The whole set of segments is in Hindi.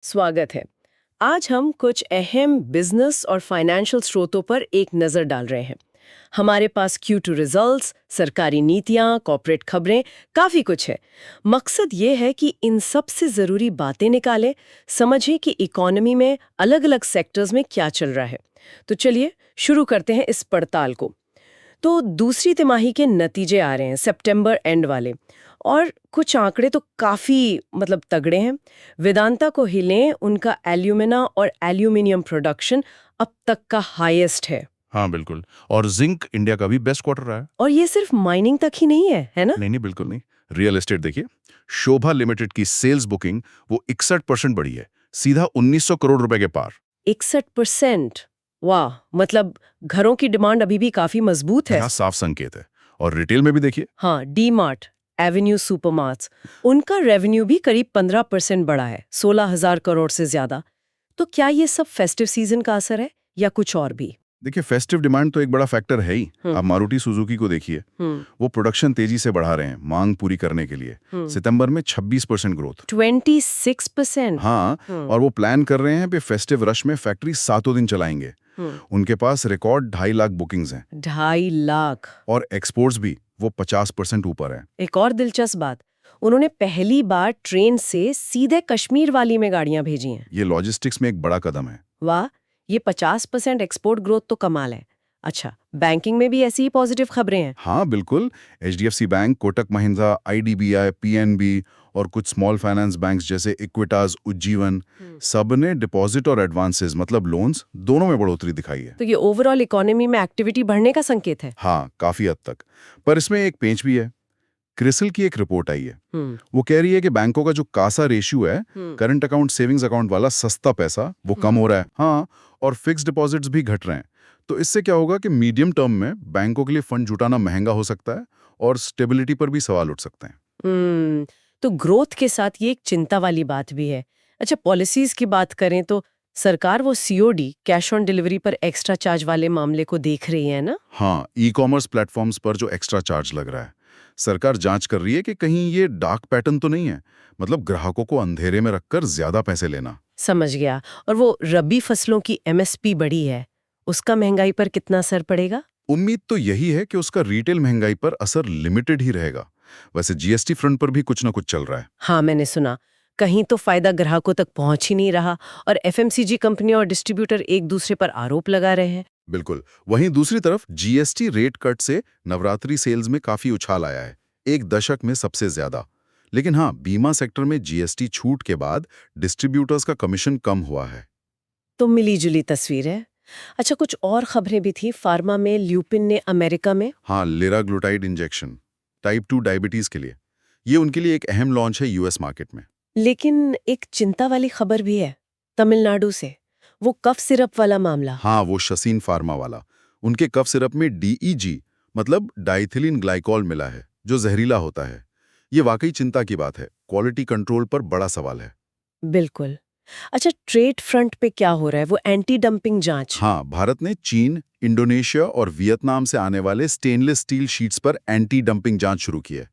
स्वागत है। आज हम कुछ अहम बिजनेस और फाइनेंशियल स्रोतों पर एक नज़र डाल रहे हैं। हमारे पास Q2 रिजल्ट्स, सरकारी नीतियां, कॉर्पोरेट खबरें, काफ़ी कुछ है। मकसद ये है कि इन सब से ज़रूरी बातें निकालें, समझें कि इकोनॉमी में अलग-अलग सेक्टर्स में क्या चल रहा है। तो चलिए शुरू करते हैं इस पड़ताल को। तो दूसरी तिमाही के नतीजे आ रहे हैं, सितंबर एंड वाले, और कुछ आंकड़े तो काफ़ी तगड़े हैं। वेदांता को हिलें, उनका एल्यूमिना और एल्यूमिनियम प्रोडक्शन अब तक का हाईएस्ट है। हाँ बिल्कुल। और जिंक इंडिया का भी बेस्ट क्वार्टर रहा है। और ये सिर्फ माइनिंग तक ही नहीं है ना? नहीं बिल्कुल नहीं। रियल एस्टेट देखिए, शोभा लिमिटेड की सेल्स बुकिंग वो 61% बढ़ी है, सीधा 1900 करोड़ रुपए के पार। 61%? वाह, घरों की डिमांड अभी भी काफी मजबूत है। यहाँ साफ संकेत है। और रिटेल में भी देखिए। हाँ, डी मार्ट, एवेन्यू सुपरमार्ट्स, उनका रेवेन्यू भी करीब 15% बढ़ा है, 16,000 करोड़ से ज्यादा। तो क्या ये सब फेस्टिव सीजन का असर है या कुछ और भी? देखिए, फेस्टिव डिमांड तो एक बड़ा फैक्टर है ही। आप मारुति सुजुकी को देखिए, वो प्रोडक्शन तेजी से बढ़ा रहे हैं मांग पूरी करने के लिए। सितंबर में 26% ग्रोथ। 26%? हाँ, और वो प्लान कर रहे हैं कि फेस्टिव रश में फैक्ट्री 7 दिन चलाएंगे। उनके पास रिकॉर्ड 2.5 लाख बुकिंग्स हैं। 2.5 लाख? और एक्सपोर्ट्स भी वो 50% ऊपर है। एक और दिलचस्प बात, उन्होंने पहली बार ट्रेन से सीधे कश्मीर वाली में गाड़ियां भेजी हैं। ये लॉजिस्टिक्स में एक बड़ा कदम है। वाह, ये 50% एक्सपोर्ट ग्रोथ तो कमाल है। अच्छा, बैंकिंग में भी ऐसी ही पॉजिटिव खबरें हैं? हाँ बिल्कुल। HDFC bank, Kotak Mahindra, IDBI, PNB और कुछ स्मॉल फाइनेंस बैंक्स जैसे इक्विटास, उज्जीवन, सब ने डिपॉजिट और एडवांसेस लोन्स दोनों में बढ़ोतरी दिखाई है। तो ये ओवरऑल इकोनॉमी में एक्टिविटी बढ़ने का संकेत है? हाँ, काफी हद तक। पर इसमें एक पेंच भी है। क्रिसिल की एक रिपोर्ट आई है। वो कह रही है कि बैंकों का जो कासा रेशियो है, करंट अकाउंट सेविंग्स अकाउंट वाला सस्ता पैसा, वो कम हो रहा है। हाँ, और फिक्स्ड डिपॉजिट्स भी घट रहे हैं। तो इससे क्या होगा कि मीडियम टर्म में बैंकों के लिए फंड जुटाना महंगा हो सकता है और स्टेबिलिटी पर भी सवाल उठ सकते हैं। तो ग्रोथ के साथ ये एक चिंता वाली बात भी है। अच्छा, पॉलिसीज की बात करें तो सरकार वो COD, कैश ऑन डिलीवरी पर एक्स्ट्रा चार्ज वाले मामले को देख रही है ना? हाँ, ई-कॉमर्स प्लेटफॉर्म्स पर जो एक्स्ट्रा चार्ज लग रहा है, सरकार जांच कर रही है कि कहीं ये डार्क पैटर्न तो नहीं है, ग्राहकों को अंधेरे में रखकर ज्यादा पैसे लेना। समझ गया। और वो रबी फसलों की MSP बढ़ी है, उसका महंगाई पर कितना असर पड़ेगा? उम्मीद तो यही है कि उसका रिटेल महंगाई पर असर लिमिटेड ही रहेगा। वैसे GST फ्रंट पर भी कुछ ना कुछ चल रहा है। हाँ, मैंने सुना। कहीं तो फायदा ग्राहकों तक पहुंच ही नहीं रहा और FMCG कंपनियां और डिस्ट्रीब्यूटर एक दूसरे पर आरोप लगा रहे हैं। बिल्कुल। वहीं दूसरी तरफ GST रेट कट से नवरात्रि सेल्स में काफी उछाल आया है, 1 दशक में सबसे ज्यादा। लेकिन हाँ, बीमा सेक्टर में GST छूट के बाद डिस्ट्रीब्यूटर्स का कमीशन कम हुआ है। तो मिली जुली तस्वीर है। अच्छा, कुछ और खबरें भी थी। फार्मा में ल्यूपिन ने अमेरिका में? हाँ, लिराग्लुटाइड इंजेक्शन टाइप 2 डायबिटीज के लिए, ये उनके लिए एक अहम लॉन्च है US मार्केट में। लेकिन एक चिंता वाली खबर भी है, तमिलनाडु से, वो कफ सिरप वाला मामला। हाँ, वो शसीन फार्मा वाला। उनके कफ सिरप में DEG डाइथिलीन ग्लाइकॉल मिला है, जो जहरीला होता है। ये वाकई चिंता की बात है। क्वालिटी कंट्रोल पर बड़ा सवाल है। बिल्कुल। अच्छा, ट्रेड फ्रंट पे क्या हो रहा है? वो एंटी डंपिंग जांच? हाँ, भारत ने चीन, इंडोनेशिया और वियतनाम से आने वाले स्टेनलेस स्टील शीट्स पर एंटी डंपिंग जांच शुरू की है।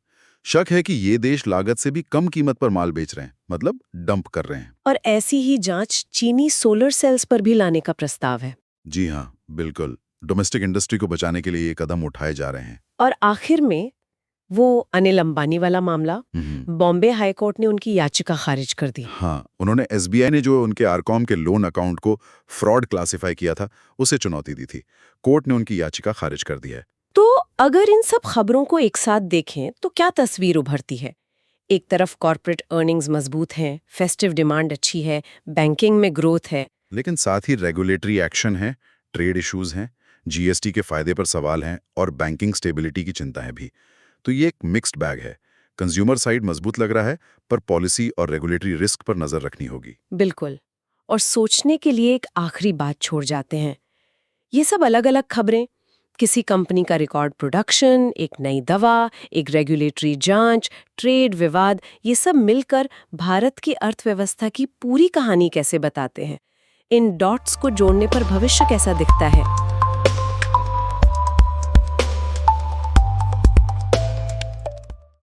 शक है कि ये देश लागत से भी कम कीमत पर माल बेच रहे हैं, डंप कर रहे हैं। और ऐसी ही जांच चीनी सोलर सेल्स पर भी लाने का प्रस्ताव है। जी हाँ, बिल्कुल। डोमेस्टिक इंडस्ट्री को बचाने के लिए ये कदम उठाए जा रहे हैं। और आखिर में वो अनिल अंबानी वाला मामला, बॉम्बे हाई कोर्ट ने उनकी याचिका खारिज कर दी। हाँ, उन्होंने SBI ने जो उनके आरकॉम के लोन अकाउंट को फ्रॉड क्लासिफाई किया था, उसे चुनौती दी थी। कोर्ट ने उनकी याचिका खारिज कर दी है। तो अगर इन सब खबरों को एक साथ देखें तो क्या तस्वीर उभरती है? एक तरफ कॉर्पोरेट अर्निंग्स मजबूत हैं, फेस्टिव डिमांड अच्छी है, बैंकिंग में ग्रोथ है, लेकिन साथ ही रेगुलेटरी एक्शन है, ट्रेड इश्यूज हैं, GST के फायदे पर सवाल हैं और बैंकिंग स्टेबिलिटी की चिंता है भी। तो ये एक मिक्स्ड बैग है। कंज्यूमर साइड मजबूत लग रहा है, पर पॉलिसी और रेगुलेटरी रिस्क पर नजर रखनी होगी। बिल्कुल। और सोचने के लिए एक आखिरी बात छोड़ जाते हैं। ये सब अलग अलग खबरें, किसी कंपनी का रिकॉर्ड प्रोडक्शन, एक नई दवा, एक रेगुलेटरी जांच, ट्रेड विवाद, ये सब मिलकर भारत की अर्थव्यवस्था की पूरी कहानी कैसे बताते हैं? इन डॉट्स को जोड़ने पर भविष्य कैसा दिखता है?